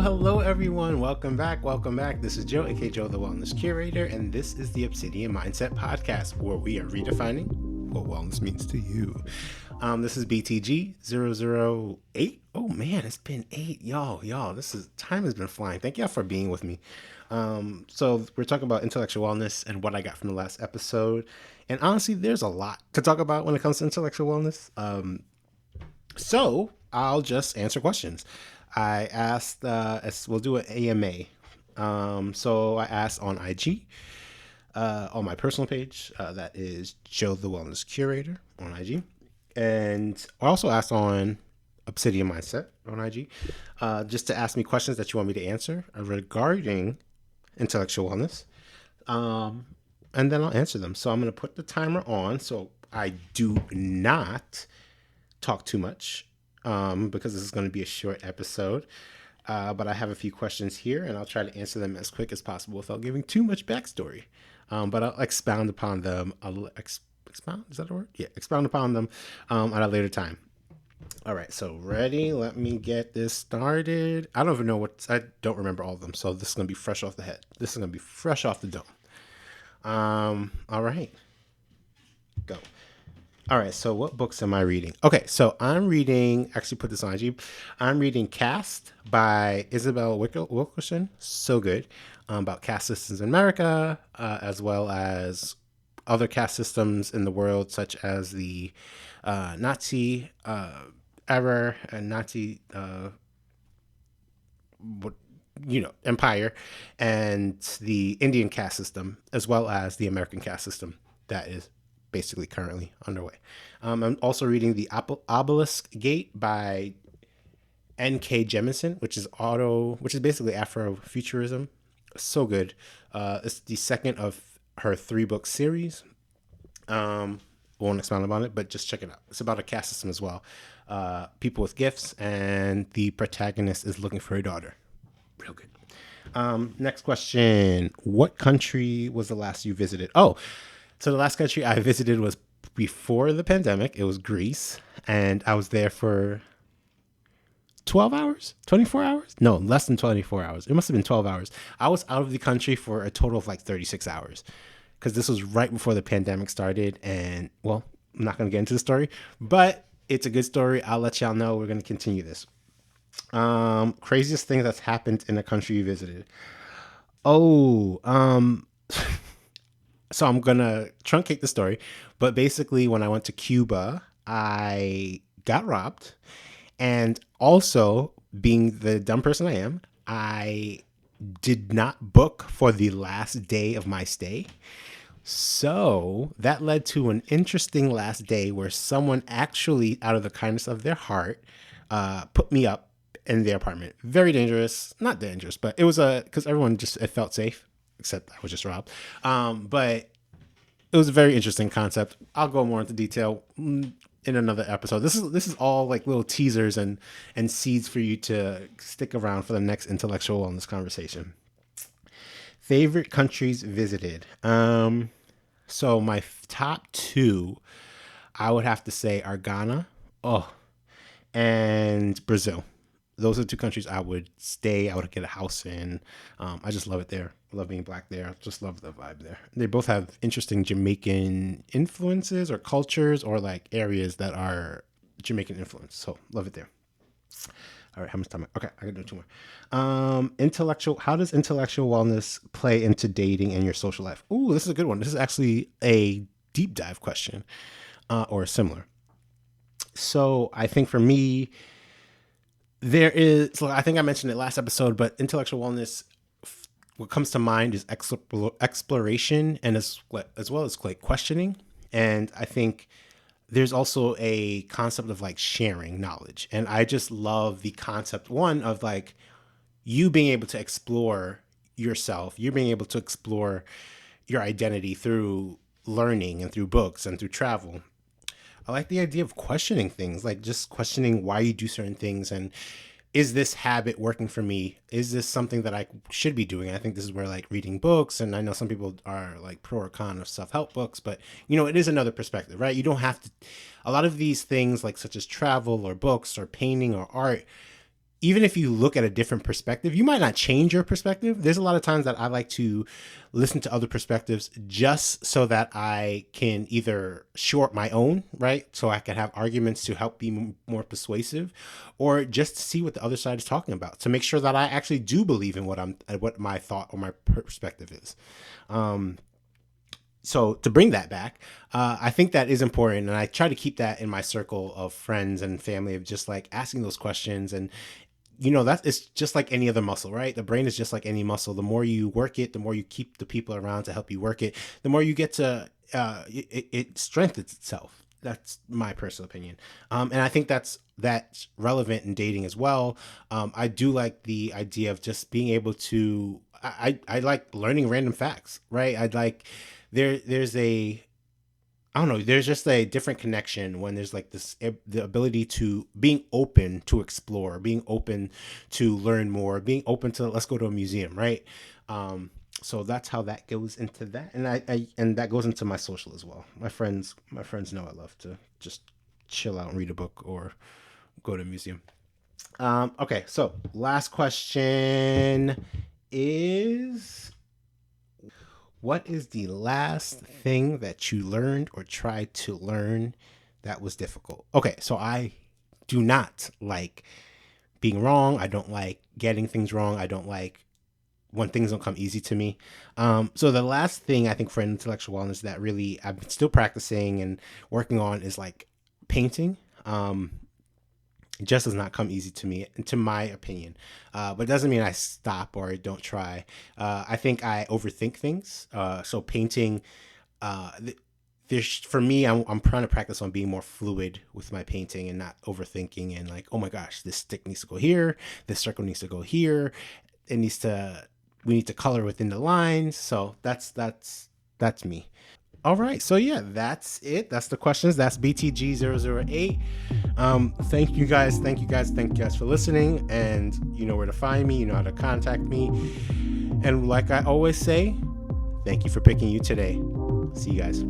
Hello, everyone. Welcome back. Welcome back. This is Joe, aka Joe, the Wellness Curator, and this is the Obsidian Mindset Podcast, where we are redefining what wellness means to you. This is BTG 008. Oh man, it's been 8, y'all. Time has been flying. Thank y'all for being with me. So we're talking about intellectual wellness and what I got from the last episode, and honestly, there's a lot to talk about when it comes to intellectual wellness. So I'll just answer questions. I asked, we'll do an AMA. So I asked on IG, on my personal page, that is Joe the Wellness Curator on IG. And I also asked on Obsidian Mindset on IG, just to ask me questions that you want me to answer regarding intellectual wellness. And then I'll answer them. So I'm going to put the timer on so I do not talk too much. Because this is going to be a short episode. But I have a few questions here, and I'll try to answer them as quick as possible without giving too much backstory. But I'll expound upon them. Expound? Is that a word? Yeah, expound upon them at a later time. All right, so ready? Let me get this started. I don't remember all of them, so this is going to be fresh off the head. This is going to be fresh off the dome. All right, go. All right, so what books am I reading? Okay, so I'm reading, actually put this on IG. I'm reading Caste by Isabel Wilkerson. So good. About caste systems in America, as well as other caste systems in the world, such as the Nazi era and Nazi, empire, and the Indian caste system, as well as the American caste system that is basically currently underway. I'm also reading The Obelisk Gate by N.K. Jemisin, which is basically Afrofuturism. So good. It's the second of her 3-book series. Won't expound on it, but just check it out. It's about a caste system as well. People with gifts, and the protagonist is looking for a daughter. Real good. Next question. What country was the last you visited? So the last country I visited was before the pandemic. It was Greece, and I was there for 12 hours, 24 hours? No, less than 24 hours. It must have been 12 hours. I was out of the country for a total of like 36 hours because this was right before the pandemic started. And well, I'm not going to get into the story, but it's a good story. I'll let y'all know. We're going to continue this. Craziest thing that's happened in a country you visited. So I'm going to truncate the story, but basically when I went to Cuba, I got robbed, and also, being the dumb person I am, I did not book for the last day of my stay. So that led to an interesting last day where someone actually, out of the kindness of their heart, put me up in their apartment. Very dangerous. Not dangerous, but it was because everyone it felt safe. Except I was just robbed. But it was a very interesting concept. I'll go more into detail in another episode. This is all like little teasers and seeds for you to stick around for the next intellectual wellness conversation. Favorite countries visited. So my top 2, I would have to say, are Ghana, and Brazil. Those are 2 countries I would stay. I would get a house in. I just love it there. I love being black there. I just love the vibe there. They both have interesting Jamaican influences or cultures or like areas that are Jamaican influence. So love it there. All right, how much time? Okay, I can do 2 more. How does intellectual wellness play into dating and your social life? Ooh, this is a good one. This is actually a deep dive question, or similar. So I think for me, I think I mentioned it last episode, but intellectual wellness, what comes to mind is exploration and as well as like questioning. And I think there's also a concept of like sharing knowledge. And I just love the concept, one, of like you being able to explore yourself, you being able to explore your identity through learning and through books and through travel. I like the idea of questioning things, like just questioning why you do certain things, and is this habit working for me? Is this something that I should be doing? I think this is where like reading books, and I know some people are like pro or con of self-help books, but it is another perspective, right? You don't have to, a lot of these things like such as travel or books or painting or art, even if you look at a different perspective, you might not change your perspective. There's a lot of times that I like to listen to other perspectives just so that I can either short my own, right? So I can have arguments to help be more persuasive, or just to see what the other side is talking about to make sure that I actually do believe in what my thought or my perspective is. So to bring that back, I think that is important, and I try to keep that in my circle of friends and family, of just like asking those questions. And that it's just like any other muscle, right? The brain is just like any muscle. The more you work it, the more you keep the people around to help you work it, the more you get to it strengthens itself. That's my personal opinion. And I think that's relevant in dating as well. I do like the idea of just being able to, I like learning random facts, right? I'd like, there's a, I don't know. There's just a different connection when there's like the ability to being open to explore, being open to learn more, being open to, let's go to a museum, right? So that's how that goes into that, and and that goes into my social as well. My friends know I love to just chill out and read a book or go to a museum. Okay, so last question is, what is the last thing that you learned or tried to learn that was difficult? Okay, so I do not like being wrong. I don't like getting things wrong. I don't like when things don't come easy to me. So the last thing I think for intellectual wellness that really I've been still practicing and working on is like painting. It just does not come easy to me, to my opinion. But it doesn't mean I stop or I don't try. I think I overthink things. So painting, there's for me, I'm trying to practice on being more fluid with my painting and not overthinking and like, oh my gosh, this stick needs to go here, this circle needs to go here. It needs to, we need to color within the lines. So that's me. All right. So yeah, that's it. That's the questions. That's BTG 008. Thank you guys. Thank you guys for listening. And you know where to find me. You know how to contact me. And like I always say, thank you for picking you today. See you guys.